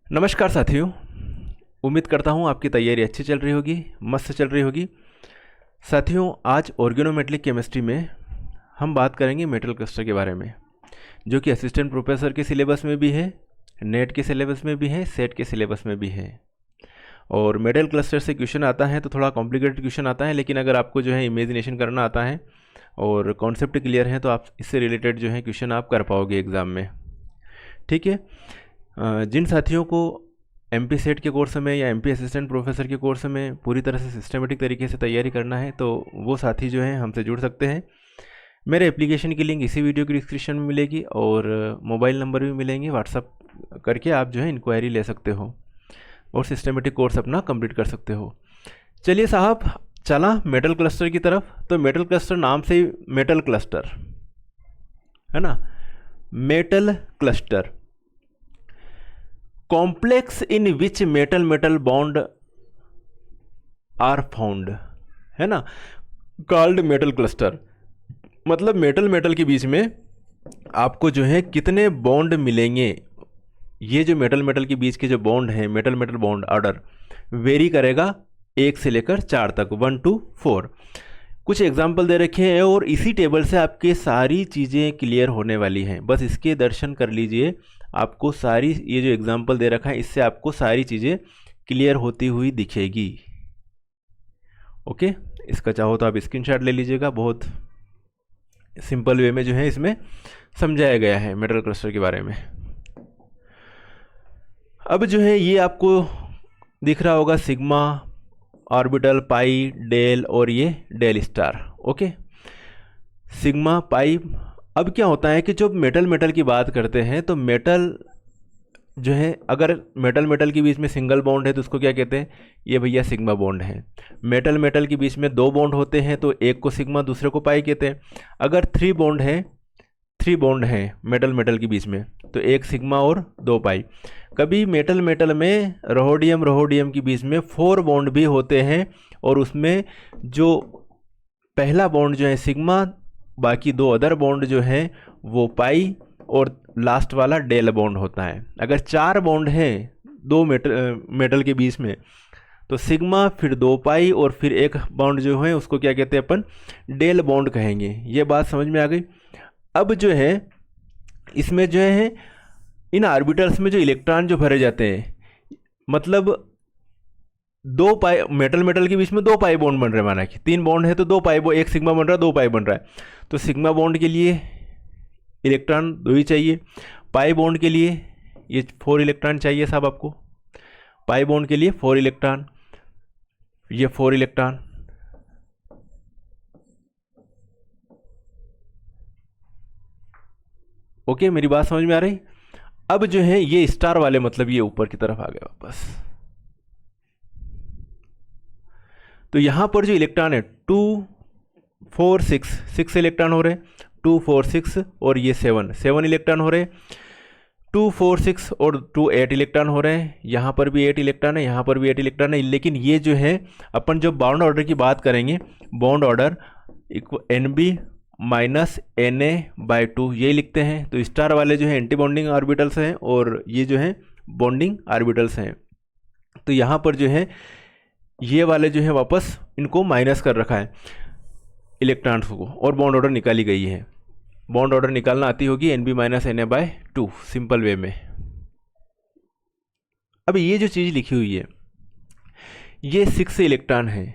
नमस्कार साथियों। उम्मीद करता हूँ आपकी तैयारी अच्छी चल रही होगी, मस्त चल रही होगी। साथियों, आज ऑर्गेनोमेट्रिक केमिस्ट्री में हम बात करेंगे मेटल क्लस्टर के बारे में, जो कि असिस्टेंट प्रोफेसर के सिलेबस में भी है, नेट के सिलेबस में भी है, सेट के सिलेबस में भी है। और मेटल क्लस्टर से क्वेश्चन आता है तो थोड़ा कॉम्प्लिकेटेड क्वेश्चन आता है, लेकिन अगर आपको जो है इमेजिनेशन करना आता है और कॉन्सेप्ट क्लियर है तो आप इससे रिलेटेड जो है क्वेश्चन आप कर पाओगे एग्ज़ाम में। ठीक है। जिन साथियों को एमपी सेट के कोर्स में या एमपी असिस्टेंट प्रोफेसर के कोर्स में पूरी तरह से सिस्टमेटिक तरीके से तैयारी करना है तो वो साथी जो हैं हमसे जुड़ सकते हैं। मेरे एप्लीकेशन की लिंक इसी वीडियो की डिस्क्रिप्शन में मिलेगी और मोबाइल नंबर भी मिलेंगे। व्हाट्सअप करके आप जो है इंक्वायरी ले सकते हो और सिस्टमेटिक कोर्स अपना कंप्लीट कर सकते हो। चलिए साहब, चला मेटल क्लस्टर की तरफ। तो मेटल क्लस्टर नाम से ही मेटल क्लस्टर है ना, metal cluster, complex in which metal metal bond are found, है ना, कॉल्ड मेटल क्लस्टर। मतलब मेटल मेटल के बीच में आपको जो है कितने बॉन्ड मिलेंगे। ये जो मेटल मेटल के बीच के जो बॉन्ड हैं, metal metal bond order very करेगा 1 से लेकर 4 तक, 1 to 4। कुछ एग्जाम्पल दे रखे हैं और इसी टेबल से आपके सारी चीज़ें क्लियर होने वाली हैं। बस इसके दर्शन कर लीजिए, आपको सारी ये जो एग्जाम्पल दे रखा है इससे आपको सारी चीज़ें क्लियर होती हुई दिखेगी। ओके, इसका चाहो तो आप स्क्रीनशॉट ले लीजिएगा। बहुत सिंपल वे में जो है इसमें समझाया गया है मेटल क्लस्टर के बारे में। अब जो है ये आपको दिख रहा होगा सिग्मा, ऑर्बिटल, पाई, डेल और ये डेल स्टार। ओके, सिग्मा, पाई। अब क्या होता है कि जब मेटल मेटल की बात करते हैं तो मेटल जो है, अगर मेटल मेटल के बीच में सिंगल बॉन्ड है तो उसको क्या कहते हैं, ये भैया सिग्मा बॉन्ड है। मेटल मेटल के बीच में 2 बॉन्ड होते हैं तो एक को सिग्मा दूसरे को पाई कहते हैं। अगर 3 बॉन्ड है मेटल मेटल के बीच में तो एक सिग्मा और 2 पाई। कभी मेटल मेटल में रोहोडियम के बीच में 4 बॉन्ड भी होते हैं और उसमें जो पहला बॉन्ड जो है सिग्मा, बाकी 2 अदर बॉन्ड जो है वो पाई और लास्ट वाला डेल बॉन्ड होता है। अगर 4 बॉन्ड हैं 2 मेटल के बीच में तो सिग्मा, फिर 2 पाई और फिर एक बॉन्ड जो है उसको क्या कहते हैं अपन, डेल बॉन्ड कहेंगे। ये बात समझ में आ गई। अब जो है इसमें जो है इन ऑर्बिटल्स में जो इलेक्ट्रॉन जो भरे जाते हैं, मतलब 2 पाई, मेटल मेटल के बीच में 2 पाई बॉन्ड बन रहे हैं। माना कि 3 बॉन्ड है तो 2 पाई, एक सिग्मा बन रहा है, 2 पाई बन रहा है। तो सिग्मा बॉन्ड के लिए इलेक्ट्रॉन 2 ही चाहिए। पाई बॉन्ड के लिए ये 4 इलेक्ट्रॉन चाहिए साहब आपको। पाई बॉन्ड के लिए 4 इलेक्ट्रॉन, ये 4 इलेक्ट्रॉन। ओके, मेरी बात समझ में आ रही। अब जो है ये स्टार वाले, मतलब ये ऊपर की तरफ आ गए वापस। तो यहां पर जो इलेक्ट्रॉन है 2 4 6 इलेक्ट्रॉन हो रहे हैं, 2 4 6 और ये 7 इलेक्ट्रॉन हो रहे हैं। 2 4 6 और 2 8 इलेक्ट्रॉन हो रहे हैं। यहाँ पर भी 8 इलेक्ट्रॉन है, यहाँ पर भी 8 इलेक्ट्रॉन है। लेकिन ये जो है अपन जो बॉन्ड ऑर्डर की बात करेंगे, bond order NB minus Na/2 ये लिखते हैं। तो स्टार वाले जो है एंटी बॉन्डिंग ऑर्बिटल्स हैं और ये जो है बॉन्डिंग ऑर्बिटल्स हैं। तो यहाँ पर जो है ये वाले जो है वापस इनको माइनस कर रखा है इलेक्ट्रॉन्स को और बॉन्ड ऑर्डर निकाली गई है। बॉन्ड ऑर्डर निकालना आती होगी NB minus Na/2 simple way में। अब ये जो चीज़ लिखी हुई है ये 6 इलेक्ट्रॉन है,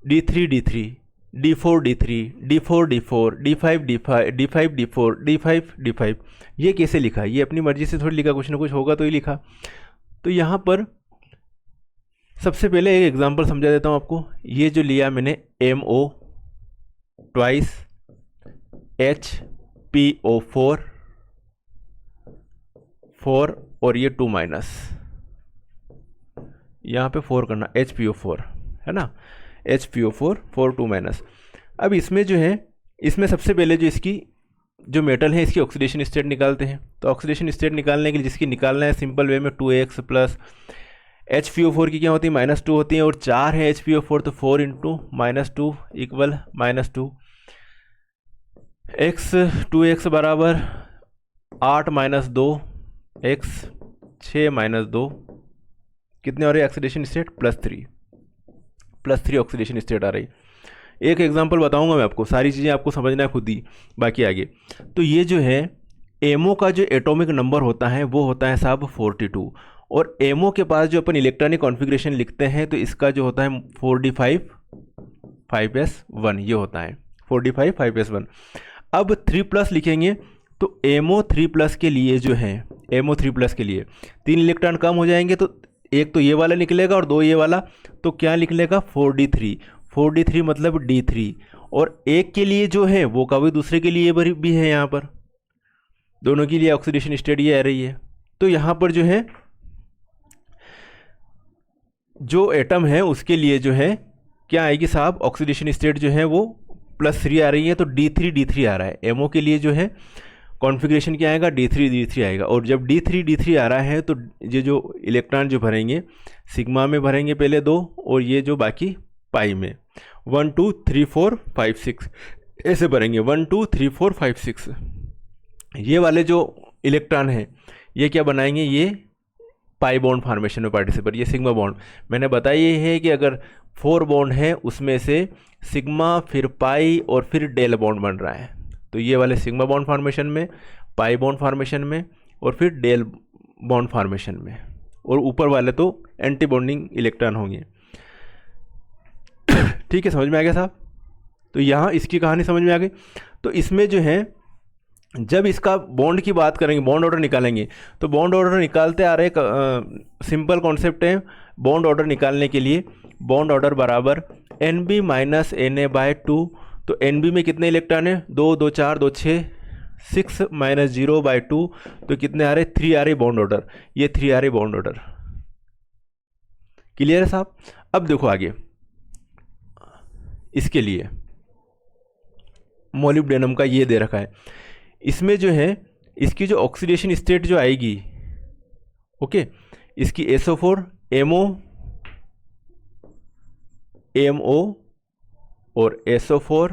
D3 D3, D4 D3, D4 D4, D5 D5, D5 D4, D5 D5। ये कैसे लिखा? ये अपनी मर्जी से थोड़ी लिखा, कुछ ना कुछ होगा तो ही लिखा। तो यहाँ पर सबसे पहले एक एग्जांपल समझा देता हूँ आपको। ये जो लिया मैंने MO ट्वाइस HPO4 4 और ये 2 माइनस, यहाँ पे 4 करना, HPO4 है ना, HPO4 4 2 माइनस। अब इसमें जो है, इसमें सबसे पहले जो इसकी जो मेटल है इसकी ऑक्सीडेशन स्टेट निकालते हैं। तो ऑक्सीडेशन स्टेट निकालने के लिए जिसकी निकालना है सिंपल वे में 2x प्लस HPO4 की क्या होती है, -2 होती है और 4 है HPO4 तो 4 इंटू -2 इक्वल -2 x 2x बराबर 8 - 2 x 6 माइनस 2 कितने हो रहे ऑक्सीडेशन स्टेट? +3 ऑक्सीडेशन स्टेट आ रही। एक एग्जांपल बताऊंगा मैं आपको, सारी चीज़ें आपको समझना है खुद ही, बाकी आगे। तो ये जो है एमओ का जो एटॉमिक नंबर होता है वो होता है साहब 42, और एमओ के पास जो अपन इलेक्ट्रॉनिक कॉन्फ़िगरेशन लिखते हैं तो इसका जो होता है 4d5 5s1, ये होता है 4d5 5s1। अब 3+ लिखेंगे तो एमओ 3+ के लिए जो है, एमओ 3+ के लिए 3 इलेक्ट्रॉन कम हो जाएंगे, तो एक तो ये वाला निकलेगा और 2 ये वाला, तो क्या निकलेगा 4d3 मतलब d3, और एक के लिए जो है वो कभी दूसरे के लिए भी है, यहाँ पर दोनों के लिए ऑक्सीडेशन स्टेट ये आ रही है। तो यहाँ पर जो है जो एटम है उसके लिए जो है क्या आएगी साहब, ऑक्सीडेशन स्टेट जो है वो +3 आ रही है, तो d3 आ रहा है। एमओ के लिए जो है कॉन्फ़िगरेशन क्या आएगा, d3 आएगा, और जब d3 आ रहा है तो ये जो इलेक्ट्रॉन जो भरेंगे सिग्मा में भरेंगे पहले 2, और ये जो बाकी पाई में 1 2 3 4 5 6 ऐसे भरेंगे, 1 2 3 4 5 6। ये वाले जो इलेक्ट्रॉन हैं ये क्या बनाएंगे, ये पाई बॉन्ड फॉर्मेशन में पार्टिसिपेट, ये सिग्मा बॉन्ड। मैंने बताया ये है कि अगर 4 बॉन्ड है उसमें से सिग्मा फिर पाई और फिर डेल बॉन्ड बन रहा है, तो ये वाले सिग्मा बॉन्ड फॉर्मेशन में, पाई बॉन्ड फॉर्मेशन में, और फिर डेल बॉन्ड फॉर्मेशन में, और ऊपर वाले तो एंटी बॉन्डिंग इलेक्ट्रॉन होंगे। ठीक है, समझ में आ गया साहब? तो यहाँ इसकी कहानी समझ में आ गई। तो इसमें जो है जब इसका बॉन्ड की बात करेंगे, बॉन्ड ऑर्डर निकालेंगे, तो बॉन्ड ऑर्डर निकालते आ रहे सिंपल कॉन्सेप्ट है बॉन्ड ऑर्डर निकालने के लिए। बॉन्ड ऑर्डर बराबर NB - Na/2, तो NB में कितने इलेक्ट्रॉन है, 2 2 4 2 6, 6 - 0/2, तो कितने आ रहे, 3 आ रहे बॉन्ड ऑर्डर, ये 3 आ रहे बॉन्ड ऑर्डर। क्लियर है साहब? अब देखो आगे, इसके लिए मोलिब्डेनम का ये दे रखा है, इसमें जो है इसकी जो ऑक्सीडेशन स्टेट जो आएगी, ओके, इसकी SO4 MO और SO4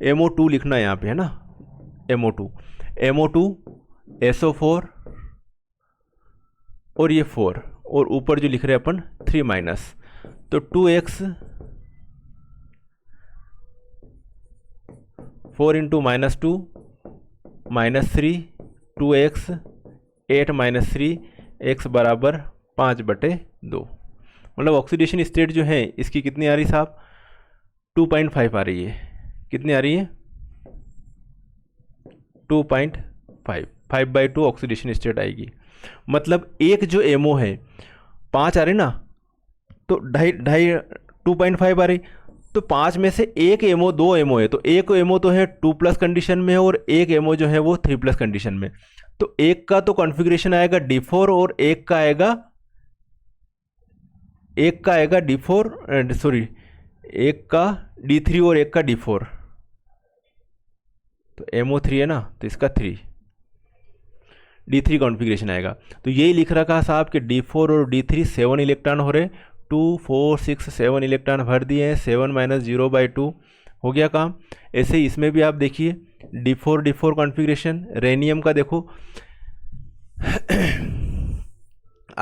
MO2 लिखना है यहाँ पे, है ना, MO2 SO4 और ये 4, और ऊपर जो लिख रहे हैं अपन 3-, तो 2x 4 × -2 -3 2x 8 - 3 x बराबर 5/2। मतलब ऑक्सीडेशन स्टेट जो है इसकी कितनी आ रही साहब, 2.5 आ रही है। कितनी आ रही है, 2.5, 5/2 ऑक्सीडेशन स्टेट आएगी। मतलब एक जो एमओ है 5 आ रही ना, तो 2.5 आ रही, तो 5 में से एक एमओ, 2 एमओ है, तो एक एमओ तो है 2+ कंडीशन में और एक एमओ जो है वो 3+ कंडीशन में। तो एक का तो कॉन्फ़िगरेशन आएगा D4 और एक का आएगा D4, सॉरी, एक का D3 और एक का D4, तो MO3 है ना, तो इसका 3 D3 कॉन्फ़िगरेशन आएगा। तो यही लिख रखा साहब कि D4 और D3 7 इलेक्ट्रॉन हो रहे, 2 4 6 7 इलेक्ट्रॉन भर दिए हैं, 7 - 0/2 हो गया काम। ऐसे ही इसमें भी आप देखिए D4 कॉन्फ़िगरेशन। रेनियम का देखो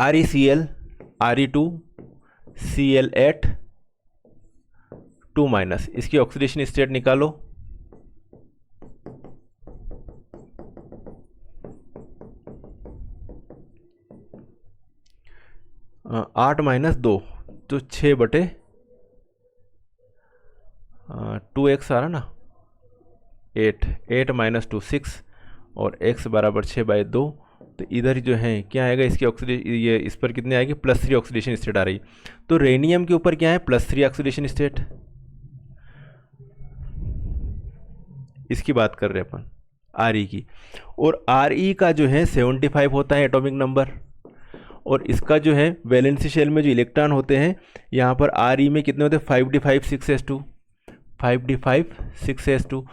ReCl Re2 Cl8 2-, इसकी ऑक्सीडेशन स्टेट निकालो, आठ -2, तो 6/2x आ रहा ना, 8 - 2 6, और x बराबर 6/2, तो इधर जो है क्या आएगा, इसकी ऑक्सीडेशन, ये इस पर कितने आएगी, +3 ऑक्सीडेशन स्टेट आ रही। तो रेनियम के ऊपर क्या है, +3 ऑक्सीडेशन स्टेट, इसकी बात कर रहे हैं अपन Re की। और Re का जो है 75 होता है एटॉमिक नंबर, और इसका जो है वैलेंसी शेल में जो इलेक्ट्रॉन होते हैं यहाँ पर Re में कितने होते हैं, 5d5 6s2।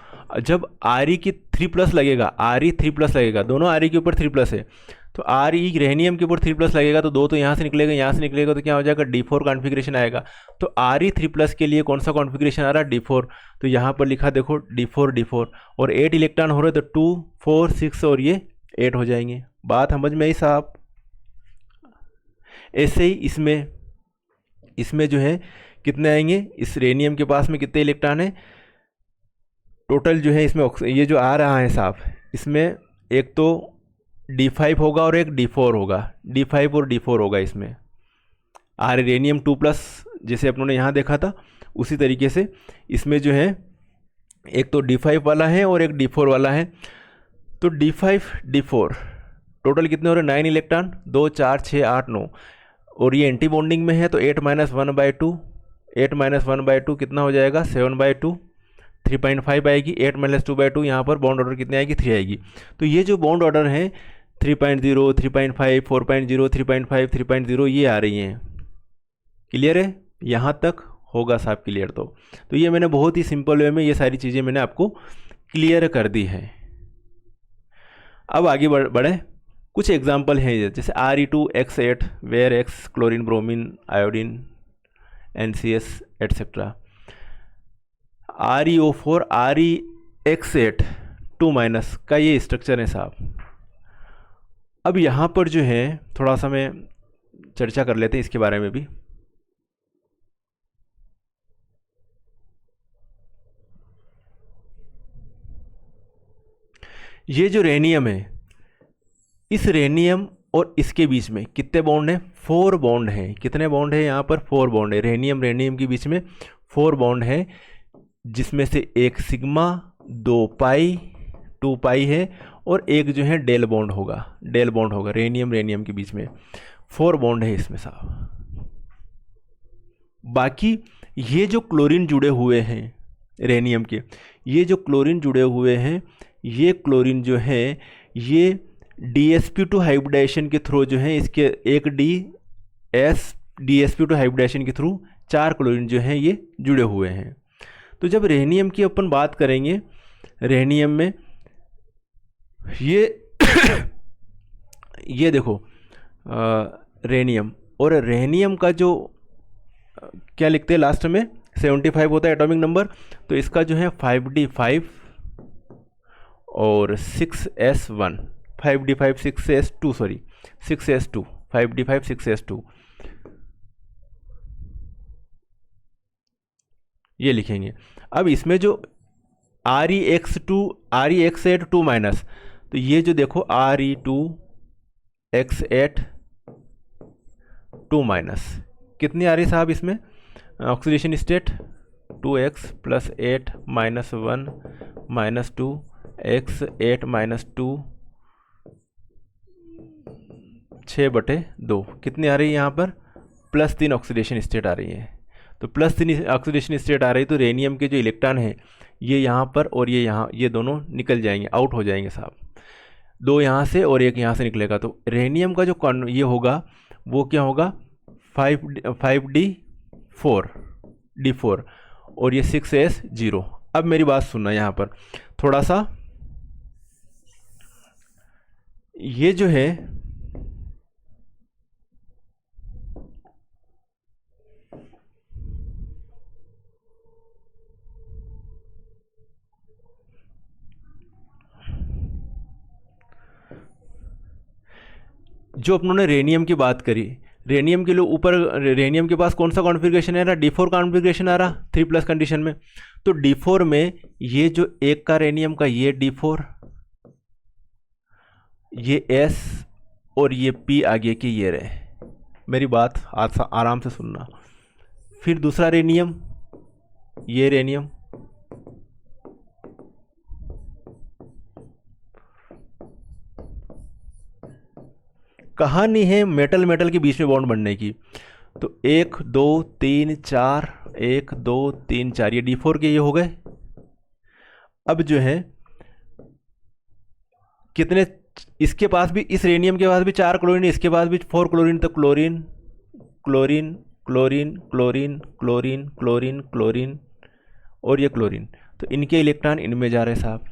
जब Re की 3+ लगेगा, Re 3+ लगेगा, दोनों Re के ऊपर 3+ है, तो Re रेनियम के ऊपर 3+ लगेगा, तो 2 तो यहाँ से निकलेगा, तो क्या हो जाएगा, D4 कॉन्फ़िगरेशन आएगा। तो Re 3+ के लिए कौन सा कॉन्फ़िगरेशन आ रहा है, D4, तो यहाँ पर लिखा देखो D4, और 8 इलेक्ट्रॉन हो रहे, तो 2 4 6 और ये 8 हो जाएंगे। बात समझ में आई साहब? ऐसे ही इसमें जो है कितने आएंगे, इस रेनियम के पास में कितने इलेक्ट्रॉन है टोटल जो है इसमें, ये जो आ रहा है साहब, इसमें एक तो D5 होगा और एक D4 होगा, D5 और D4 होगा इसमें। रेनियम 2+ जैसे अपनों ने यहाँ देखा था, उसी तरीके से इसमें जो है एक तो D5 वाला है और एक D4 वाला है। तो D5 D4 टोटल कितने हो रहे हैं, 9 इलेक्ट्रॉन, 2 4 6 8 9, और ये एंटी बॉन्डिंग में है तो 8 - 1/2, 8 - 1/2 कितना हो जाएगा, 7/2, 3.5 आएगी। 8 - 2/2 यहाँ पर बॉन्ड ऑर्डर कितनी आएगी, 3 आएगी। तो ये जो बॉन्ड ऑर्डर हैं 3.0, 3.5, 4.0, 3.5, 3.0 ये आ रही हैं। क्लियर है? यहाँ तक होगा साहब क्लियर? तो ये मैंने बहुत ही सिंपल वे में ये सारी चीज़ें मैंने आपको क्लियर कर दी हैं। अब आगे बढ़े, कुछ एग्जाम्पल हैं जैसे Re2X8 where X chlorine bromine iodine NCS etcetera. ReO4 ReX8 2- का ये स्ट्रक्चर है साहब। अब यहाँ पर जो है थोड़ा सा मैं चर्चा कर लेते हैं इसके बारे में भी। ये जो रेनियम है, इस रेनियम और इसके बीच में कितने बॉन्ड हैं, 4 बॉन्ड हैं। कितने बॉन्ड हैं यहाँ पर, 4 बॉन्ड है। रेनियम के बीच में 4 बॉन्ड है, जिसमें से एक सिग्मा, 2 पाई, 2 पाई है, और एक जो है डेल बॉन्ड होगा। रेनियम के बीच में 4 बॉन्ड है इसमें साहब। बाकी ये जो क्लोरीन जुड़े हुए हैं रेनियम के, ये जो क्लोरीन जुड़े हुए हैं, ये क्लोरीन जो है ये DsP2 हाइब्रिडाइजेशन के थ्रू जो है, इसके एक DsP2 हाइब्रिडाइजेशन के थ्रू 4 क्लोरीन जो हैं ये जुड़े हुए हैं। तो जब रेनियम की अपन बात करेंगे, रेनियम में ये ये देखो रेनियम, और रेनियम का जो क्या लिखते हैं लास्ट में 75 होता है एटॉमिक नंबर, तो इसका जो है 5d5 और 6s1, 5d5 6s2, sorry 6s2, 5d5 6s2 ये लिखेंगे। अब इसमें जो ReX8 2-, तो ये जो देखो Re2X8 2- कितनी आ रही साहब इसमें ऑक्सीडेशन स्टेट, 2x + 8 - 1 - 2 x 8 - 2 6/2 कितनी आ रही है यहाँ पर, +3 ऑक्सीडेशन स्टेट आ रही है। तो +3 ऑक्सीडेशन स्टेट आ रही, तो रेनियम के जो इलेक्ट्रॉन हैं ये यहाँ पर और ये यहाँ, ये दोनों निकल जाएंगे, आउट हो जाएंगे साहब। 2 यहाँ से और 1 यहाँ से निकलेगा। तो रेनियम का जो ये होगा वो क्या होगा, 5d4 और ये 6s0। अब मेरी बात सुनना यहाँ पर थोड़ा सा, ये जो है जो अपनों ने रेनियम की बात करी, रेनियम के लिए ऊपर रेनियम के पास कौन सा कॉन्फ़िगरेशन है, D4 कॉन्फ़िगरेशन आ रहा 3+ कंडीशन में। तो D4 में ये जो एक का रेनियम का ये D4, ये S और ये P आगे की ये रहे। मेरी बात आराम से सुनना। फिर दूसरा रेनियम, ये रेनियम, कहानी है मेटल के बीच में बॉन्ड बनने की। तो 1 2 3 4, 1 2 3 4 ये D4 के ये हो गए। अब जो है कितने, इसके पास भी, इस रेनियम के पास भी 4 क्लोरीन, इसके पास भी 4 क्लोरीन। तो chlorine chlorine chlorine chlorine chlorine chlorine chlorine और ये क्लोरीन, तो इनके इलेक्ट्रॉन इनमें जा रहे हैं साहब।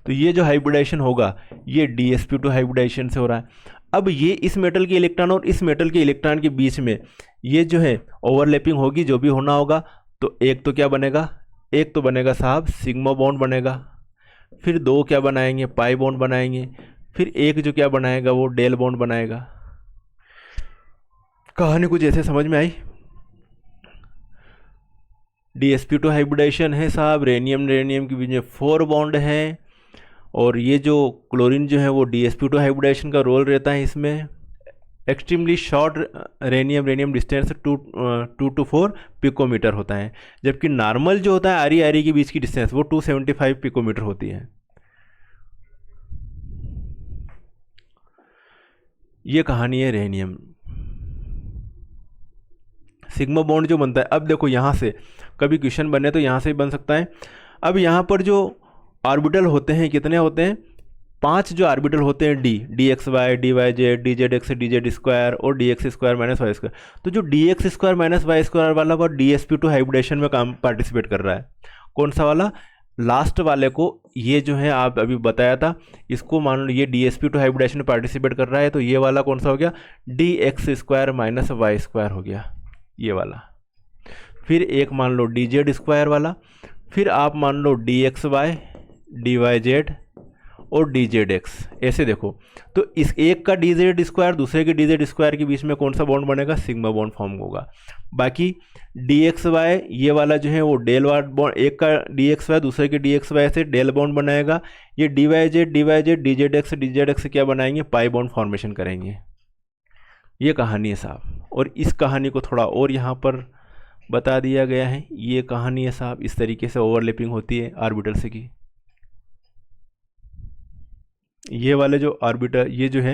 तो ये जो हाइब्रिडाइजेशन होगा ये DsP2 हाइब्रिडाइजेशन से हो रहा है। अब ये इस मेटल के इलेक्ट्रॉन और इस मेटल के इलेक्ट्रॉन के बीच में ये जो है ओवरलैपिंग होगी, जो भी होना होगा, तो एक तो क्या बनेगा, एक तो बनेगा साहब सिग्मा बॉन्ड बनेगा, फिर दो क्या बनाएंगे, पाई बॉन्ड बनाएंगे, फिर एक जो क्या बनाएगा वो डेल बॉन्ड बनाएगा। कहानी कुछ ऐसे समझ में आई। DsP2 हाइब्रिडाइजेशन है साहब, रेनियम रेनियम के बीच में 4 बॉन्ड है, और ये जो क्लोरीन जो है वो DsP2 हाइब्रिडाइजेशन का रोल रहता है इसमें। Extremely short rhenium rhenium distance 2 to 4 picometre होता है, जबकि नॉर्मल जो होता है आरी आरी के बीच की डिस्टेंस वो 275 पिकोमीटर होती है। ये कहानी है रेनियम। सिग्मा बॉन्ड जो बनता है, अब देखो यहाँ से कभी क्वेश्चन बने तो यहाँ से भी बन सकता है। अब यहाँ पर जो ऑर्बिटल होते हैं कितने होते हैं, 5 जो ऑर्बिटल होते हैं, D x Y, D Y Z, D Z X, D Z square और D x square minus Y square. तो जो D x square minus Y square वाला वो DsP2 हाइब्रिडेशन में काम पार्टिसिपेट कर रहा है। कौन सा वाला, लास्ट वाले को, ये जो है आप अभी बताया था, इसको मान लो ये DsP2 हाइब्रिडेशन में पार्टिसिपेट कर रहा है, तो ये वाला कौन सा हो गया, d x square minus Y square हो गया ये वाला। फिर एक मान लो डी जेड स्क्वायर वाला, फिर आप मान लो D x Y, D Y Z और डी जेड एक्स। ऐसे देखो तो इस एक का डी जेड स्क्वायर दूसरे के डी जेड स्क्वायर के बीच में कौन सा बॉन्ड बनेगा, सिग्मा बॉन्ड फॉर्म होगा। बाकी डी एक्स वाई ये वाला जो है वो डेल बॉन्ड, एक का डी एक्स वाई दूसरे के डी एक्स वाई से डेल बॉन्ड बनाएगा। ये d Y Z D Z x क्या बनाएंगे, पाई बॉन्ड फॉर्मेशन करेंगे। ये कहानी है साहब, और इस कहानी को थोड़ा और यहाँ पर बता दिया गया है। ये कहानी है साहब, इस तरीके से ओवरलैपिंग होती है ऑर्बिटल से की। ये वाले जो ऑर्बिटल ये जो है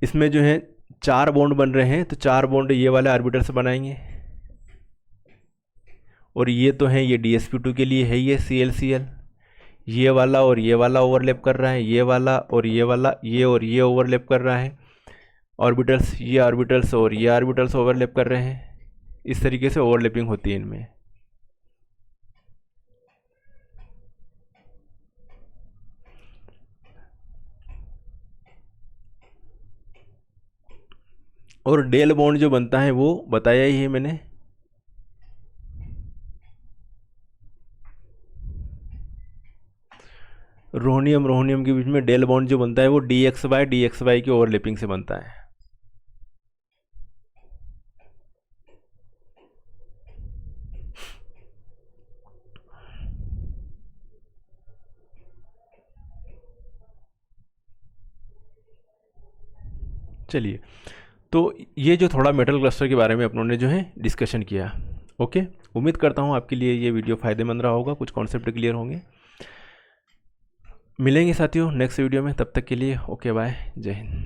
इसमें जो है 4 बॉन्ड बन रहे हैं, तो 4 बॉन्ड ये वाले ऑर्बिटल से बनाएंगे। और ये तो है, ये DsP2 के लिए है, ये ClCl, ये वाला और ये वाला ओवरलैप कर रहा है, ये वाला और ये वाला, ये और ये ओवरलैप कर रहा है ऑर्बिटल्स, ये ऑर्बिटल्स और ये ऑर्बिटल्स ओवरलैप कर रहे हैं। इस तरीके से ओवरलैपिंग होती है इनमें। और डेल बॉन्ड जो बनता है वो बताया ही है मैंने। रोहनियम के बीच में डेल बॉन्ड जो बनता है वो DXY की ओवरलैपिंग से बनता है। चलिए, तो ये जो थोड़ा मेटल क्लस्टर के बारे में अपनों ने जो है डिस्कशन किया। ओके, उम्मीद करता हूँ आपके लिए ये वीडियो फ़ायदेमंद रहा होगा, कुछ कॉन्सेप्ट क्लियर होंगे। मिलेंगे साथियों नेक्स्ट वीडियो में, तब तक के लिए ओके बाय, जय हिंद।